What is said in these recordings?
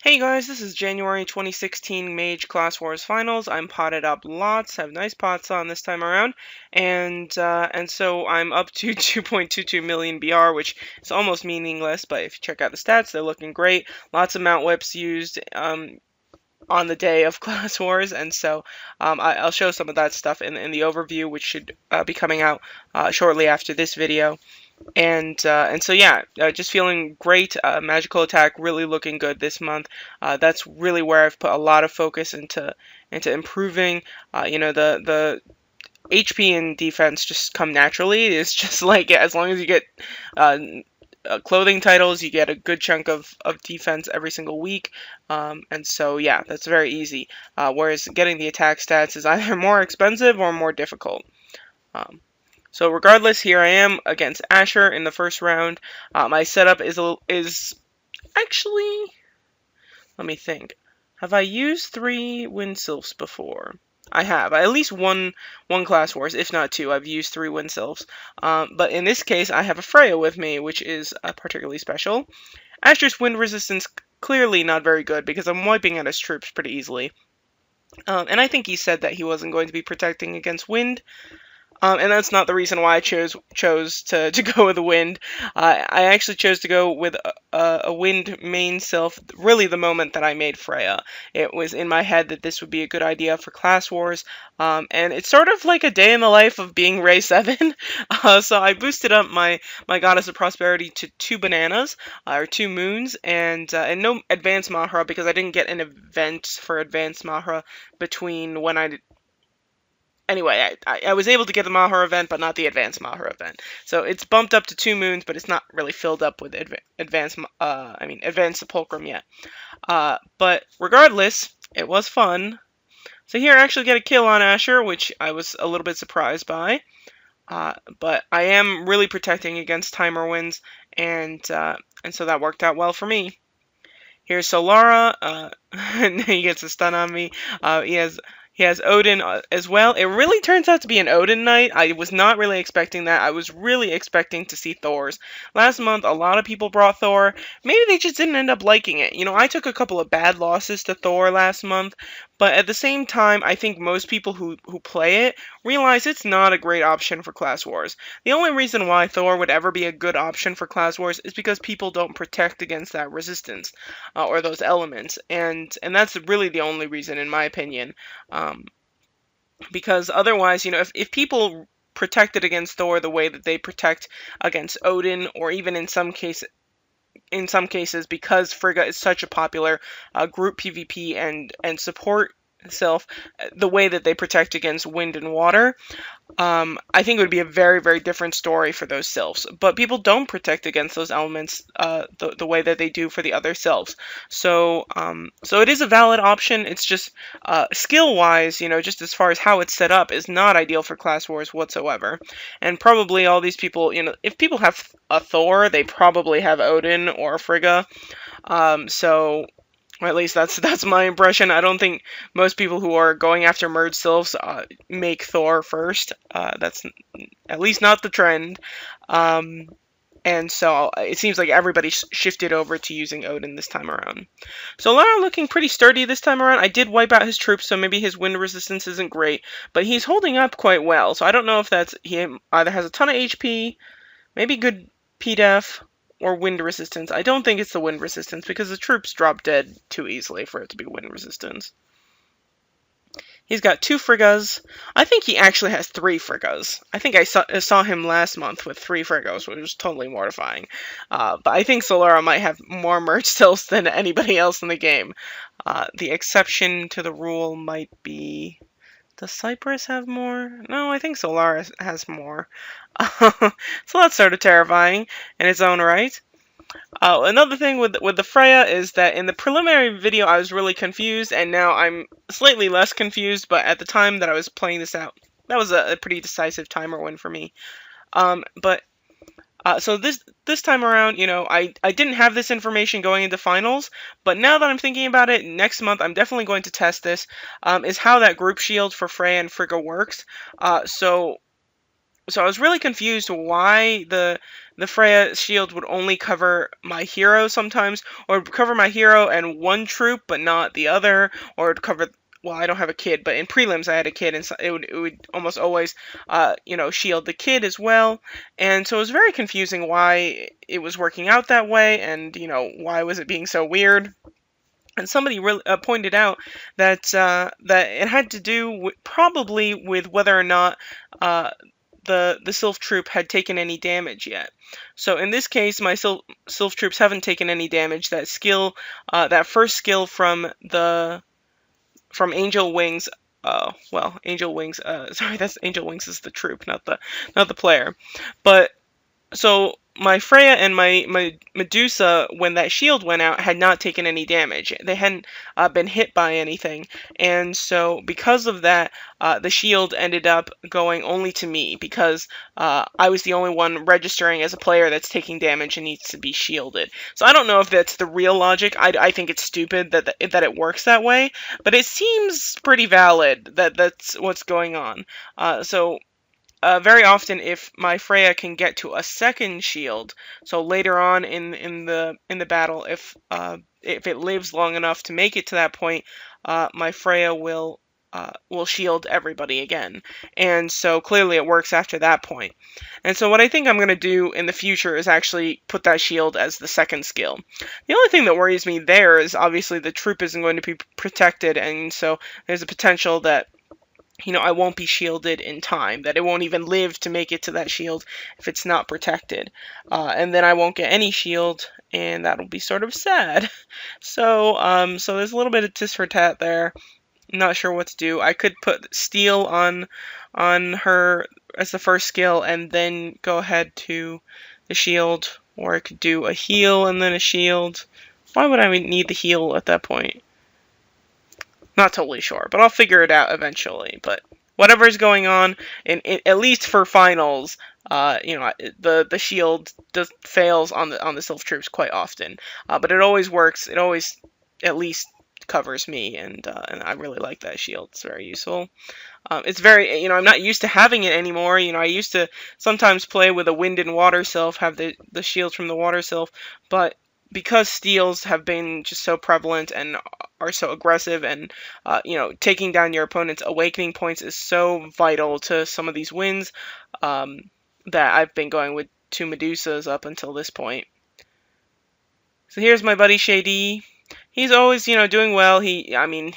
Hey guys, this is January 2016 Mage Class Wars Finals. I'm potted up lots, have nice pots on this time around, and so I'm up to 2.22 million BR, which is almost meaningless, but if you check out the stats, they're looking great. Lots of mount whips used on the day of Class Wars, and so I'll show some of that stuff in the overview, which should be coming out shortly after this video. And so yeah, just feeling great. Magical attack really looking good this month. That's really where I've put a lot of focus into improving. The HP and defense just come naturally. It's just like as long as you get uh, clothing titles, you get a good chunk of defense every single week. And so yeah, that's very easy. Whereas getting the attack stats is either more expensive or more difficult. Um, so regardless, here I am against Asher in the first round. My setup is actually, let me think. Have I used 3 wind sylphs before? I have. At least one class wars, if not 2. I've used 3 wind sylphs. But in this case, I have a Freya with me, which is particularly special. Asher's wind resistance clearly not very good because I'm wiping out his troops pretty easily. And I think he said that he wasn't going to be protecting against wind. And that's not the reason why I chose to go with a wind. I actually chose to go with a wind main sylph really the moment that I made Freya. It was in my head that this would be a good idea for Class Wars, and it's sort of like a day in the life of being Ray 7. So I boosted up my Goddess of Prosperity to 2 bananas, or 2 moons, and no Advanced Mahra because I didn't get an event for Advanced Mahra between when Anyway, I was able to get the Mahar event, but not the Advanced Mahar event. So it's bumped up to 2 moons, but it's not really filled up with Advanced Sepulchrum yet. But regardless, it was fun. So here I actually get a kill on Asher, which I was a little bit surprised by. But I am really protecting against timer wins, and so that worked out well for me. Here's Solara. He gets a stun on me. He has Odin as well. It really turns out to be an Odin night. I was not really expecting that. I was really expecting to see Thor's. Last month, a lot of people brought Thor. Maybe they just didn't end up liking it. You know, I took a couple of bad losses to Thor last month, but at the same time, I think most people who play it realize it's not a great option for Class Wars. The only reason why Thor would ever be a good option for Class Wars is because people don't protect against that resistance or those elements, and that's really the only reason, in my opinion. Because otherwise, you know, if people protected against Thor the way that they protect against Odin, or even in some cases, because Frigga is such a popular group PvP and support sylph, the way that they protect against wind and water, I think it would be a very, very different story for those sylphs. But people don't protect against those elements the way that they do for the other sylphs. So it is a valid option. It's just skill-wise, you know, just as far as how it's set up, is not ideal for Class Wars whatsoever. And probably all these people, you know, if people have a Thor, they probably have Odin or Frigga. Or at least that's my impression. I don't think most people who are going after merge sylphs make Thor first. That's at least not the trend. And so it seems like everybody shifted over to using Odin this time around. So Lara looking pretty sturdy this time around. I did wipe out his troops, so maybe his wind resistance isn't great, but he's holding up quite well. So I don't know if that's he either has a ton of HP, maybe good PDEF, or wind resistance. I don't think it's the wind resistance because the troops drop dead too easily for it to be wind resistance. He's got 2 Friggas. I think he actually has 3 Friggas. I think I saw him last month with 3 Friggas, which was totally mortifying. But I think Solara might have more merge stills than anybody else in the game. The exception to the rule might be... Does Cypress have more? No, I think Solara has more. So that's sort of terrifying in its own right. Another thing with the Freya is that in the preliminary video I was really confused, and now I'm slightly less confused, but at the time that I was playing this out, that was a pretty decisive timer win for me. So this time around, you know, I didn't have this information going into finals, but now that I'm thinking about it, next month I'm definitely going to test this, is how that group shield for Freya and Frigga works. So I was really confused why the Freya shield would only cover my hero sometimes, or would cover my hero and one troop but not the other, or it would cover. Well, I don't have a kid, but in prelims I had a kid, and so it would almost always, shield the kid as well, and so it was very confusing why it was working out that way, and why was it being so weird. And somebody really pointed out that that it had to do probably with whether or not the Sylph troop had taken any damage yet. So in this case, my Sylph troops haven't taken any damage. That skill, that first skill from Angel Wings. Well, Angel Wings. Sorry, that's Angel Wings is the troop, not the player. But so my Freya and my Medusa, when that shield went out, had not taken any damage. They hadn't been hit by anything, and so because of that, the shield ended up going only to me because I was the only one registering as a player that's taking damage and needs to be shielded. So I don't know if that's the real logic. I think it's stupid that it works that way, but it seems pretty valid that that's what's going on. Very often, if my Freya can get to a second shield, so later on in the battle, if it lives long enough to make it to that point, my Freya will shield everybody again, and so clearly it works after that point. And so what I think I'm going to do in the future is actually put that shield as the second skill. The only thing that worries me there is obviously the troop isn't going to be protected, and so there's a potential that I won't be shielded in time, that it won't even live to make it to that shield if it's not protected. And then I won't get any shield, and that'll be sort of sad. So there's a little bit of tit for tat there. I'm not sure what to do. I could put Steel on her as the first skill and then go ahead to the shield, or I could do a heal and then a shield. Why would I need the heal at that point? Not totally sure, but I'll figure it out eventually. But whatever's going on, at least for finals, the shield fails on the Sylph troops quite often, but it always works. It always at least covers me, and I really like that shield. It's very useful. It's very, I'm not used to having it anymore. I used to sometimes play with a wind and water sylph, have the shields from the water sylph, but because steals have been just so prevalent and are so aggressive, and taking down your opponent's awakening points is so vital to some of these wins, that I've been going with 2 Medusas up until this point. So here's my buddy Shady D. He's always, doing well. Doing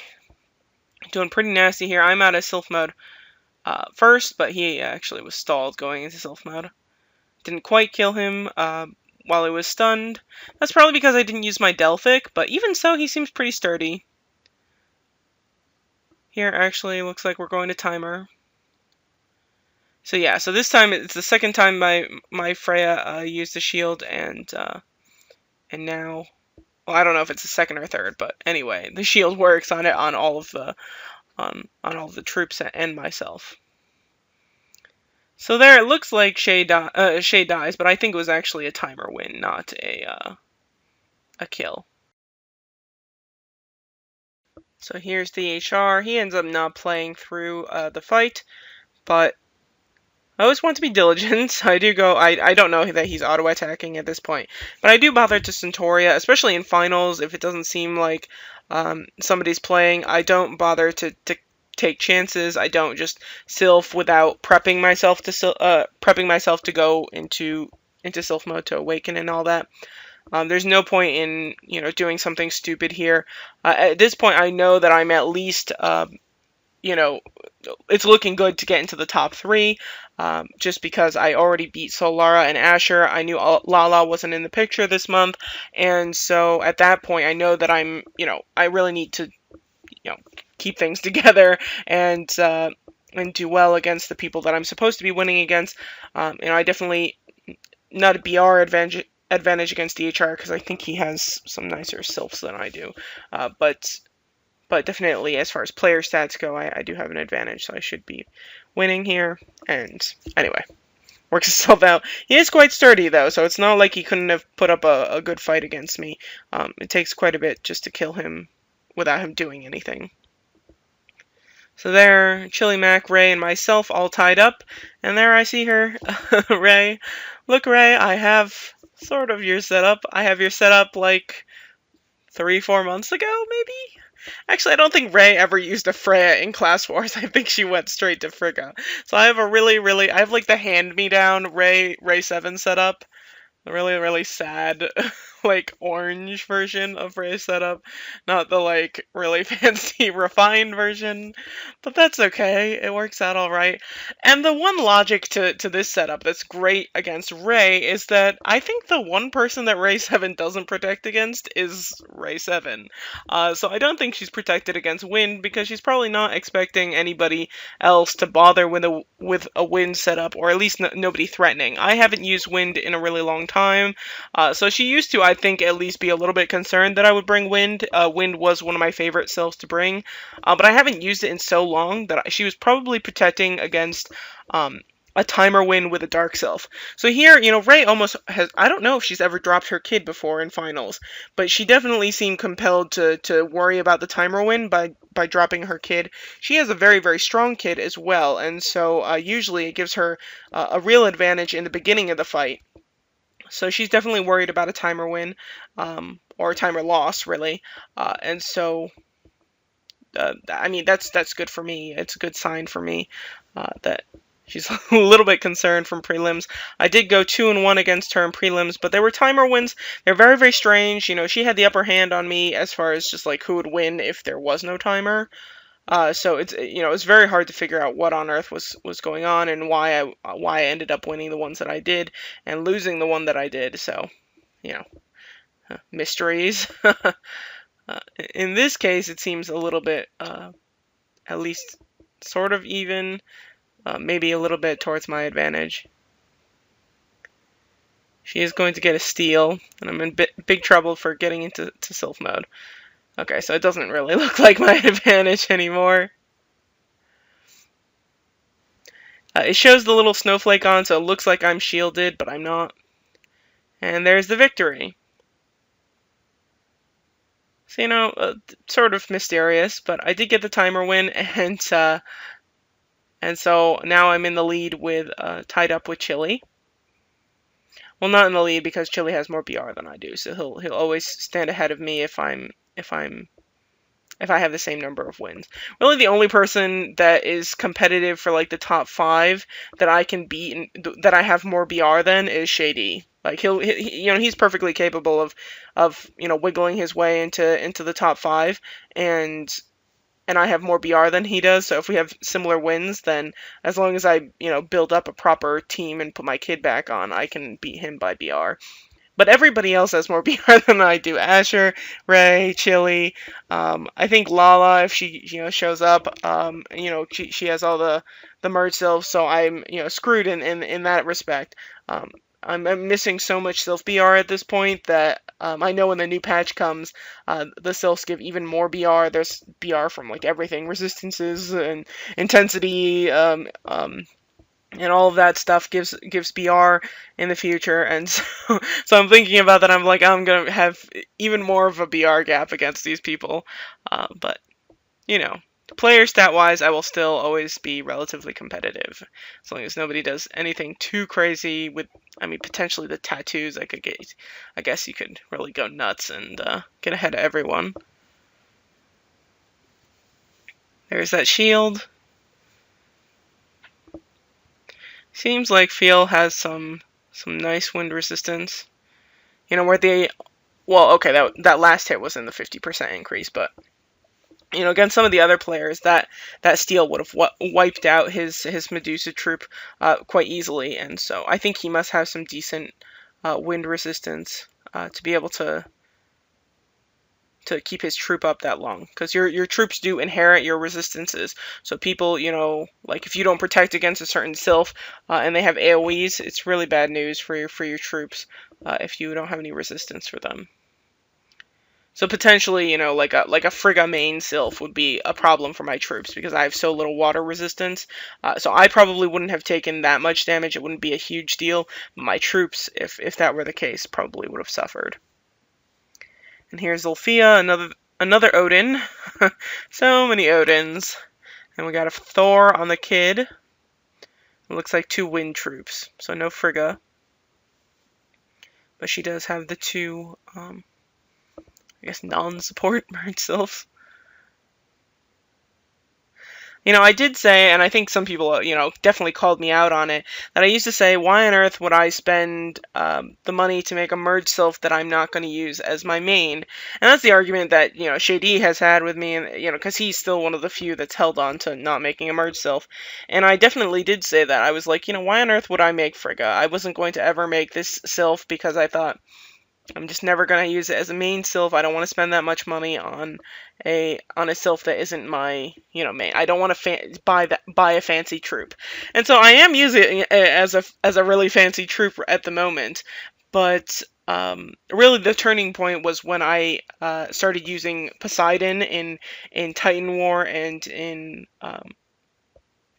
pretty nasty here. I'm out of Sylph mode first, but he actually was stalled going into Sylph mode. Didn't quite kill him while he was stunned. That's probably because I didn't use my Delphic, but even so, he seems pretty sturdy. Here, actually, looks like we're going to timer. So yeah, so this time, it's the second time my Freya used the shield, and now, well, I don't know if it's the second or third, but anyway, the shield works on all of the troops and myself. So there, it looks like Shay dies, but I think it was actually a timer win, not a kill. So here's the HR. He ends up not playing through the fight, but I always want to be diligent. I do go. I don't know that he's auto attacking at this point, but I do bother to Centauria, especially in finals. If it doesn't seem like somebody's playing, I don't bother to take chances. I don't just sylph without prepping myself to go into sylph mode to awaken and all that. There's no point in doing something stupid here. At this point, I know that I'm at least it's looking good to get into the top 3. Just because I already beat Solara and Asher. I knew Lala wasn't in the picture this month, and so at that point, I know that I really need to keep things together and do well against the people that I'm supposed to be winning against. I definitely not a BR advantage against DHR because I think he has some nicer sylphs than I do. But definitely as far as player stats go, I do have an advantage, so I should be winning here. And anyway, works itself out. He is quite sturdy though, so it's not like he couldn't have put up a good fight against me. It takes quite a bit just to kill him without him doing anything. So there, Chile Mac, Ray, and myself all tied up, and there I see her, Ray. Look, Ray, I have sort of your setup. I have your setup like 3-4 months ago, maybe? Actually, I don't think Ray ever used a Freya in Class Wars. I think she went straight to Frigga. So I have a I have like the hand-me-down Ray 7 setup. The really sad like orange version of Ray's setup, not the like really fancy refined version, but that's okay. It works out all right. And the one logic to this setup that's great against Ray is that I think the one person that Ray 7 doesn't protect against is Ray 7. So I don't think she's protected against wind because she's probably not expecting anybody else to bother with a wind setup, or at least nobody threatening. I haven't used wind in a really long time, so she used to, I think, at least be a little bit concerned that I would bring wind. Wind was one of my favorite sylphs to bring, but I haven't used it in so long that she was probably protecting against a timer win with a dark sylph. So here, Ray almost has, I don't know if she's ever dropped her kid before in finals, but she definitely seemed compelled to worry about the timer win by dropping her kid. She has a very strong kid as well, and so usually it gives her a real advantage in the beginning of the fight. So she's definitely worried about a timer win, or a timer loss, really. And so, I mean, that's good for me. It's a good sign for me that she's a little bit concerned from prelims. I did go 2-1 against her in prelims, but they were timer wins. They're very strange. She had the upper hand on me as far as just like who would win if there was no timer. So it's very hard to figure out what on earth was going on and why I ended up winning the ones that I did and losing the one that I did. So, mysteries. In this case, it seems a little bit, at least sort of even, maybe a little bit towards my advantage. She is going to get a steal, and I'm in big trouble for getting into sylph mode. Okay, so it doesn't really look like my advantage anymore. It shows the little snowflake on, so it looks like I'm shielded, but I'm not. And there's the victory. So, sort of mysterious, but I did get the timer win, and so now I'm in the lead with, tied up with Chile. Well, not in the lead because Chile has more BR than I do, so he'll always stand ahead of me if I have the same number of wins. Really, the only person that is competitive for like the top 5 that I can beat and that I have more BR than is Shady. Like he's perfectly capable of wiggling his way into the top 5, and I have more BR than he does. So if we have similar wins, then as long as I build up a proper team and put my kid back on, I can beat him by BR. But everybody else has more BR than I do. Asher, Ray, Chile. I think Lala, if she shows up, she has all the merge sylphs, so I'm screwed in that respect. I'm missing so much sylph BR at this point that I know when the new patch comes, the sylphs give even more BR. There's BR from like everything, resistances and intensity, and all of that stuff gives BR in the future, and so I'm thinking about that. I'm like, I'm gonna have even more of a BR gap against these people, but player stat wise, I will still always be relatively competitive as long as nobody does anything too crazy with, potentially the tattoos. I guess you could really go nuts and get ahead of everyone. There's that shield. Seems like Feel has some nice wind resistance. Where okay, that last hit was in the 50% increase, but against some of the other players, that steal would have wiped out his Medusa troop quite easily, and so I think he must have some decent wind resistance to be able to keep his troop up that long, because your troops do inherit your resistances. So people, like if you don't protect against a certain sylph and they have AoEs, it's really bad news for your troops if you don't have any resistance for them. So potentially, like a Frigga main sylph would be a problem for my troops because I have so little water resistance. So I probably wouldn't have taken that much damage. It wouldn't be a huge deal. But my troops, if that were the case, probably would have suffered. And here's Lfia, another Odin. So many Odins. And we got a Thor on the kid. It looks like 2 wind troops, so no Frigga. But she does have the 2, I guess, non-support merge sylphs. You know, I did say, and I think some people, definitely called me out on it, that I used to say, why on earth would I spend the money to make a merge sylph that I'm not going to use as my main? And that's the argument that, Shady D has had with me, and, because he's still one of the few that's held on to not making a merge sylph. And I definitely did say that. I was like, why on earth would I make Frigga? I wasn't going to ever make this sylph because I thought, I'm just never going to use it as a main sylph. I don't want to spend that much money on a sylph that isn't my, main. I don't want to buy a fancy troop. And so I am using it as a really fancy troop at the moment. But really the turning point was when I started using Poseidon in Titan War and in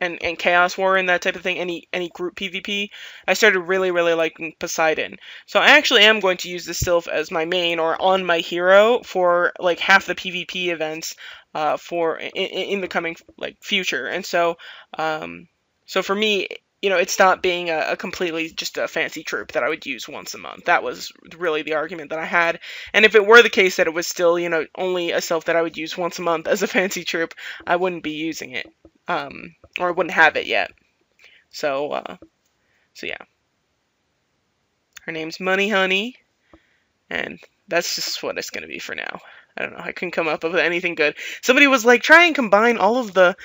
and Chaos War and that type of thing, any group PvP, I started really, really liking Poseidon. So I actually am going to use this sylph as my main or on my hero for like half the PvP events in the coming future. And so so for me, it stopped being a completely just a fancy troop that I would use once a month. That was really the argument that I had. And if it were the case that it was still, only a sylph that I would use once a month as a fancy troop, I wouldn't be using it. Or I wouldn't have it yet. So yeah. Her name's Money Honey, and that's just what it's gonna be for now. I don't know. I couldn't come up with anything good. Somebody was like, try and combine all of the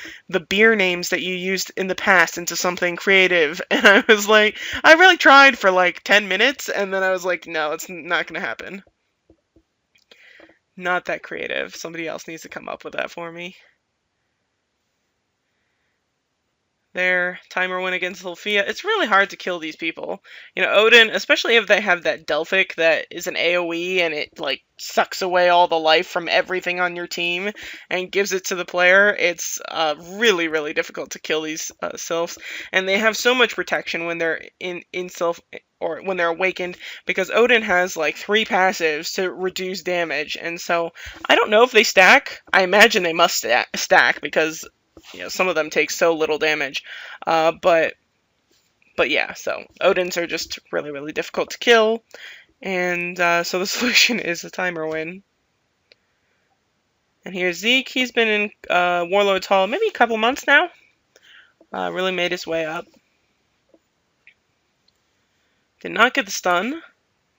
beer names that you used in the past into something creative. And I was like, I really tried for like 10 minutes, and then I was like, no, it's not gonna happen. Not that creative. Somebody else needs to come up with that for me. Their timer win against Lfia. It's really hard to kill these people. Odin, especially if they have that Delphic that is an AoE and it sucks away all the life from everything on your team and gives it to the player. It's really, really difficult to kill these sylphs, and they have so much protection when they're in sylph or when they're awakened, because Odin has 3 passives to reduce damage, and so I don't know if they stack. I imagine they must stack because some of them take so little damage, but yeah, so Odins are just really, really difficult to kill, and so the solution is a timer win. And here's Zeke. He's been in Warlord's Hall maybe a couple months now. Really made his way up. Did not get the stun.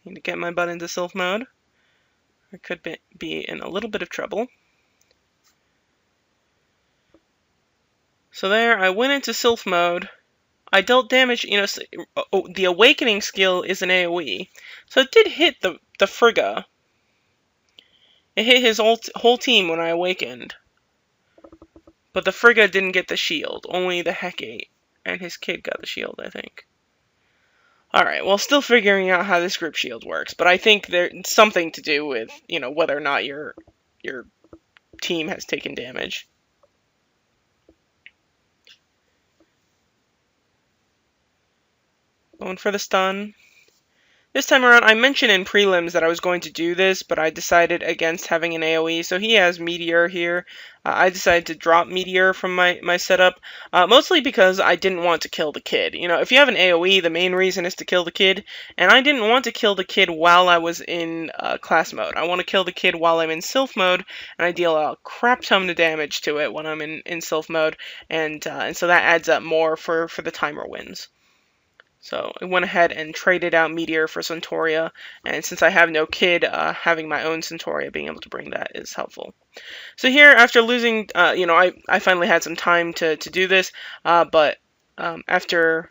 Need to get my butt into Sylph mode. I could be in a little bit of trouble. So there, I went into Sylph mode. I dealt damage, the Awakening skill is an AoE. So it did hit the Frigga. It hit his whole team when I awakened. But the Frigga didn't get the shield, only the Hecate. And his kid got the shield, I think. Alright, well, still figuring out how this group shield works, but I think there's something to do with, whether or not your team has taken damage. Going for the stun. This time around, I mentioned in prelims that I was going to do this, but I decided against having an AoE. So he has Meteor here. I decided to drop Meteor from my setup, mostly because I didn't want to kill the kid. If you have an AoE, the main reason is to kill the kid, and I didn't want to kill the kid while I was in class mode. I want to kill the kid while I'm in Sylph mode, and I deal a crap ton of damage to it when I'm in Sylph mode, and so that adds up more for the timer wins. So I went ahead and traded out Meteor for Centauria, and since I have no kid, having my own Centauria, being able to bring that is helpful. So here, after losing, I finally had some time to do this, but after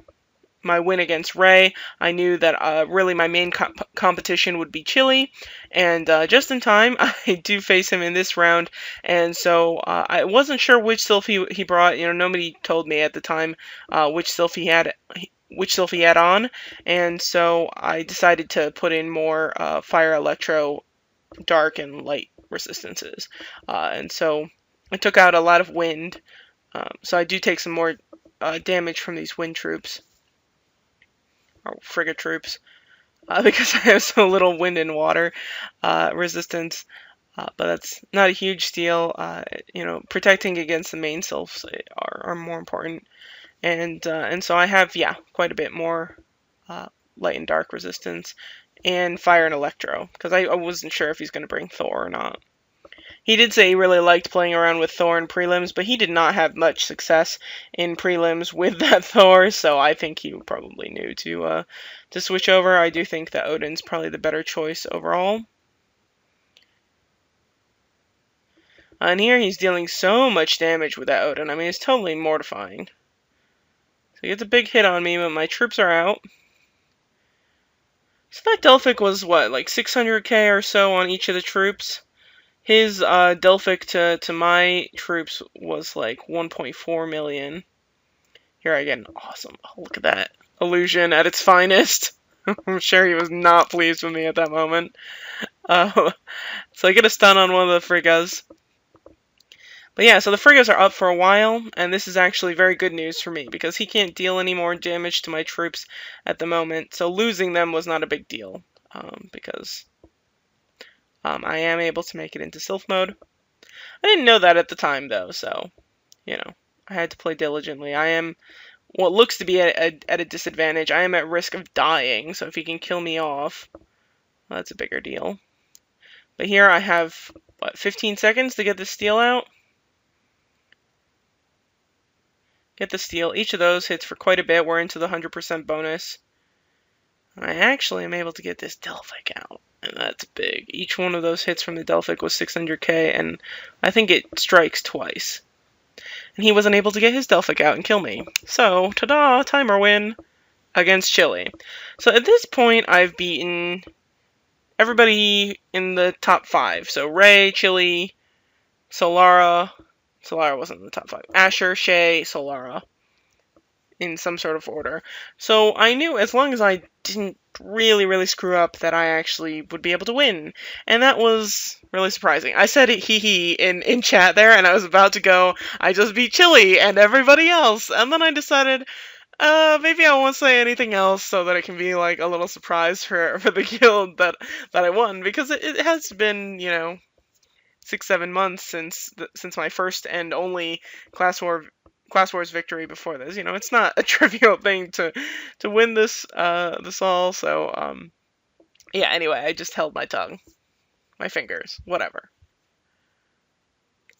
my win against Ray, I knew that really my main competition would be Chile, and just in time, I do face him in this round, and so I wasn't sure which sylph he brought. Nobody told me at the time which sylph he had on, and so I decided to put in more fire, electro, dark, and light resistances, and so I took out a lot of wind, so I do take some more damage from these wind troops, or frigate troops, because I have so little wind and water resistance. but that's not a huge deal. You know, protecting against the main sylphs are more important, and so I have, yeah, quite a bit more uh, light and dark resistance, and fire and electro, because I wasn't sure if he's going to bring Thor or not. He did say he really liked playing around with Thor in prelims, but he did not have much success in prelims with that Thor, so I think he probably knew to switch over. I do think that Odin's probably the better choice overall. And here he's dealing so much damage with that Odin. I mean, it's totally mortifying. So he gets a big hit on me, but my troops are out. So that Delphic was, what, like 600k or so on each of the troops? His Delphic to my troops was like 1.4 million. Here I get an awesome, oh, look at that. Illusion at its finest. I'm sure he was not pleased with me at that moment. So I get a stun on one of the Friggas. But yeah, so the Friggas are up for a while, and this is actually very good news for me, because he can't deal any more damage to my troops at the moment, so losing them was not a big deal, because I am able to make it into Sylph mode. I didn't know that at the time, though, so, you know, I had to play diligently. I am what looks to be at a disadvantage. I am at risk of dying, so if he can kill me off, well, that's a bigger deal. But here I have, what, 15 seconds to get the steal out? Get the steal. Each of those hits for quite a bit. We're into the 100% bonus. And I actually am able to get this Delphic out, and that's big. Each one of those hits from the Delphic was 600k, and I think it strikes twice. And he wasn't able to get his Delphic out and kill me. So, ta-da, timer win against Chile. So at this point, I've beaten everybody in the top 5. So Ray, Chile, Solara. Solara wasn't in the top 5. Asher, Shay, Solara. In some sort of order. So I knew as long as I didn't really screw up that I actually would be able to win. And that was really surprising. I said hee hee in chat there, and I was about to go, I just beat Chile and everybody else. And then I decided, maybe I won't say anything else so that it can be like a little surprise for the guild that I won, because it has been, you know, 6-7 months since my first and only Class Wars victory before this. You know, it's not a trivial thing to win this all. So yeah. Anyway, I just held my tongue, my fingers, whatever.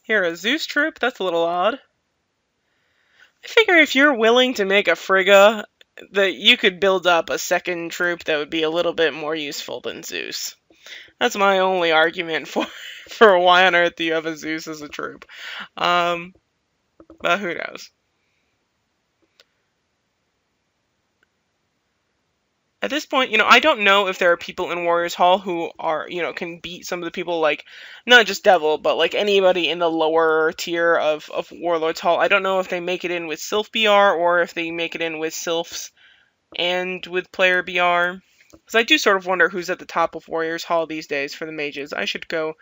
Here, a Zeus troop. That's a little odd. I figure if you're willing to make a Frigga, that you could build up a second troop that would be a little bit more useful than Zeus. That's my only argument for why on earth do you have a Zeus as a troop. But who knows? At this point, you know, I don't know if there are people in Warriors Hall who are, you know, can beat some of the people, like, not just Devil, but, like, anybody in the lower tier of Warlords Hall. I don't know if they make it in with Sylph BR, or if they make it in with Sylphs and with Player BR. Because I do sort of wonder who's at the top of Warriors Hall these days for the mages. I should go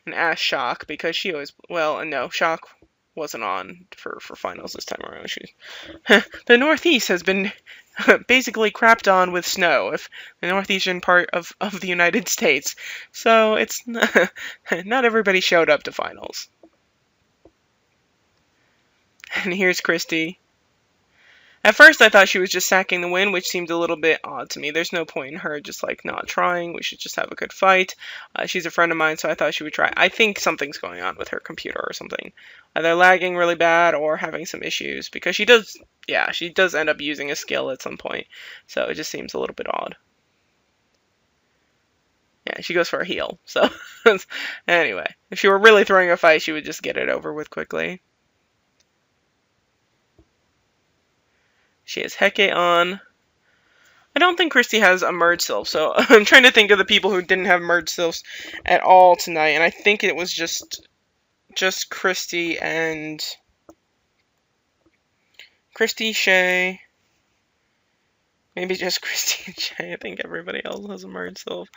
and ask Shock, because she always, well, no, Shock wasn't on for finals this time around. The Northeast has been basically crapped on with snow, if the northeastern part of the United States. So it's not everybody showed up to finals. And here's Christy. At first I thought she was just sacking the win, which seemed a little bit odd to me. There's no point in her just like not trying. We should just have a good fight. She's a friend of mine, so I thought she would try. I think something's going on with her computer or something. Either lagging really bad or having some issues, because she does end up using a skill at some point. So it just seems a little bit odd. Yeah, she goes for a heal. So anyway, if she were really throwing a fight, she would just get it over with quickly. She has Heke on. I don't think Christy has a merge sylph, so I'm trying to think of the people who didn't have merge sylphs at all tonight, and I think it was just Christy and Shay. Maybe just Christy and Shay. I think everybody else has a merge sylph.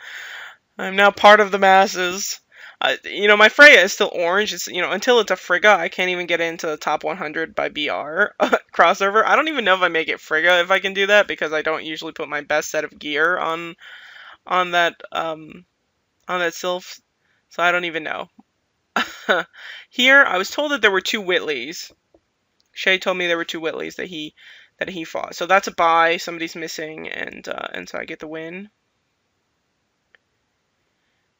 I'm now part of the masses. You know, my Freya is still orange. It's, you know, until it's a Frigga, I can't even get into the top 100 by BR crossover. I don't even know if I make it Frigga if I can do that, because I don't usually put my best set of gear on that sylph So I don't even know. Here, I was told that there were 2 Whitleys. Shay told me there were 2 Whitleys that he fought. So that's a bye. Somebody's missing, and so I get the win.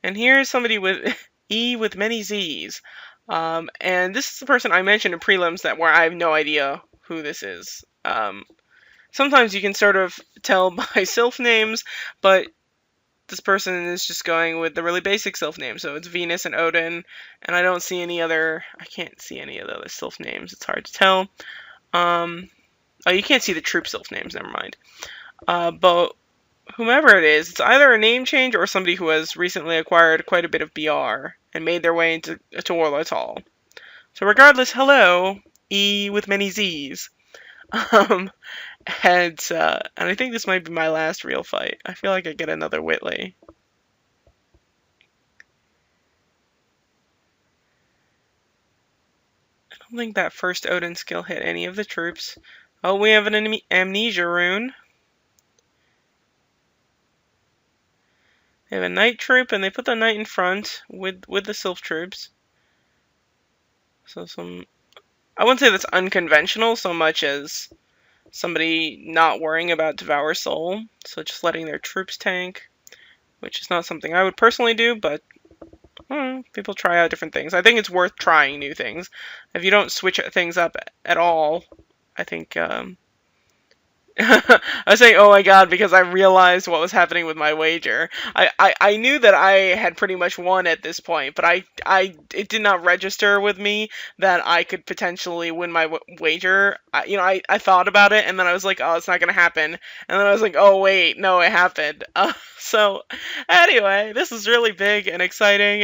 And here's somebody with E with many Z's. And this is the person I mentioned in prelims where I have no idea who this is. Sometimes you can sort of tell by sylph names, but this person is just going with the really basic sylph names. So it's Venus and Odin, and I can't see any of the other sylph names. It's hard to tell. Oh, you can't see the troop sylph names, never mind. But whomever it is, it's either a name change or somebody who has recently acquired quite a bit of BR and made their way into Warlord's Hall. So regardless, hello, E with many Z's. And I think this might be my last real fight. I feel like I get another Whitley. I don't think that first Odin skill hit any of the troops. Oh, we have an amnesia rune. They have a knight troop, and they put the knight in front with the sylph troops. So I wouldn't say that's unconventional so much as somebody not worrying about Devour Soul, so just letting their troops tank, which is not something I would personally do, but people try out different things. I think it's worth trying new things. If you don't switch things up at all, I think I was saying, oh my god, because I realized what was happening with my wager. I knew that I had pretty much won at this point, but it did not register with me that I could potentially win my wager. I thought about it, and then I was like, oh, it's not going to happen. And then I was like, oh wait, no, it happened. So anyway, this is really big and exciting,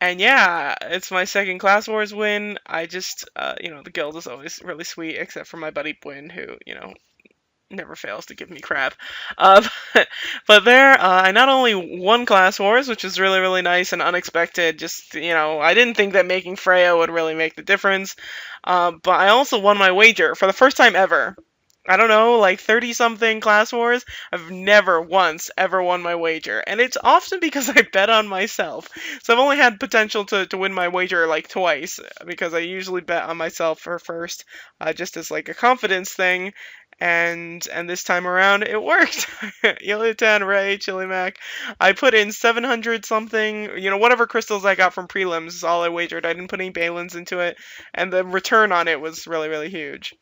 and yeah, it's my second Class Wars win. I just, the guild is always really sweet, except for my buddy Bwin, who, never fails to give me crap. Uh, but there, I not only won Class Wars, which is really, really nice and unexpected. Just, I didn't think that making Freya would really make the difference. But I also won my wager for the first time ever. I don't know, like 30-something Class Wars, I've never once ever won my wager. And it's often because I bet on myself. So I've only had potential to win my wager like twice, because I usually bet on myself for first, just as like a confidence thing. And this time around, it worked. Eliatan, Ray, Chile Mac. I put in 700 something, whatever crystals I got from prelims is all I wagered. I didn't put any Balins into it. And the return on it was really, really huge.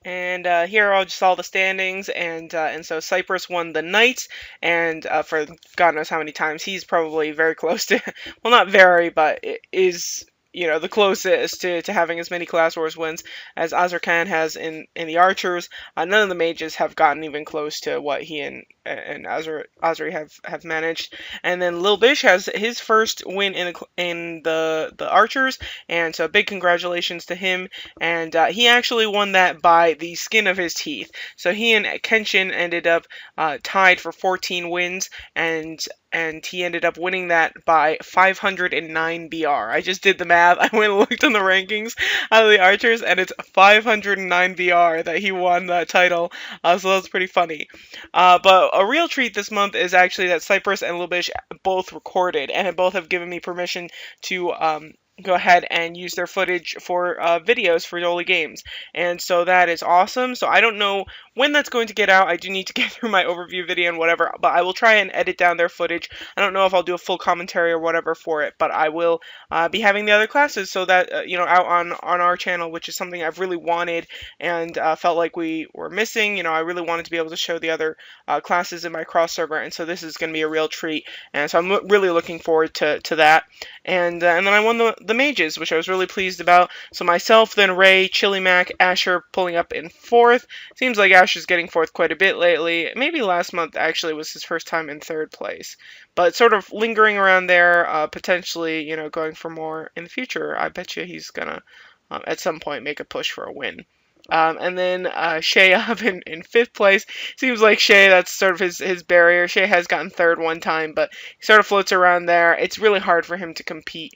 And here are just all the standings, and so Cyprus won the Knights, and for God knows how many times, he's probably very close to, well, not very, but it is, the closest to having as many Class Wars wins as Azarkan has in the Archers. None of the Mages have gotten even close to what he and Azri have managed. And then Lil Bish has his first win in the Archers, and so big congratulations to him. And he actually won that by the skin of his teeth. So he and Kenshin ended up tied for 14 wins, and he ended up winning that by 509 BR. I just did the math. I went and looked in the rankings out of the Archers, and it's 509 BR that he won that title. So that's pretty funny. But a real treat this month is actually that Cypress and Lubish both recorded, and both have given me permission to go ahead and use their footage for videos for Dolly Games. And so that is awesome. So I don't know when that's going to get out. I do need to get through my overview video and whatever, but I will try and edit down their footage. I don't know if I'll do a full commentary or whatever for it, but I will be having the other classes so that, out on our channel, which is something I've really wanted and felt like we were missing. I really wanted to be able to show the other classes in my cross server, and so this is going to be a real treat. And so I'm really looking forward to that. And then I won the Mages, which I was really pleased about. So myself, then Ray, Chile Mac, Asher pulling up in 4th. Seems like Asher's getting 4th quite a bit lately. Maybe last month actually was his first time in 3rd place. But sort of lingering around there, potentially, going for more in the future. I bet you he's going to, at some point, make a push for a win. And then Shay up in 5th place. Seems like Shay, that's sort of his barrier. Shay has gotten 3rd one time, but he sort of floats around there. It's really hard for him to compete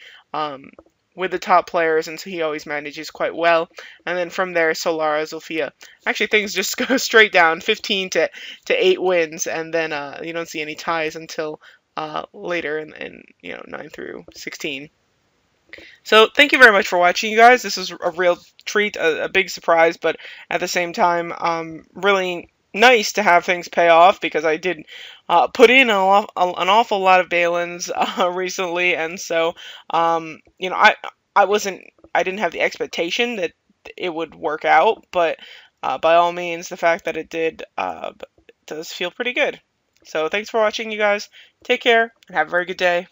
with the top players, and so he always manages quite well. And then from there, Solara, Lfia. Actually, things just go straight down, 15 to 8 wins, and then you don't see any ties until later in 9 through 16. So thank you very much for watching, you guys. This is a real treat, a big surprise, but at the same time, really nice to have things pay off because I did put in an awful lot of Balins recently, and so I didn't have the expectation that it would work out, but by all means, the fact that it did does feel pretty good. So thanks for watching, you guys. Take care and have a very good day.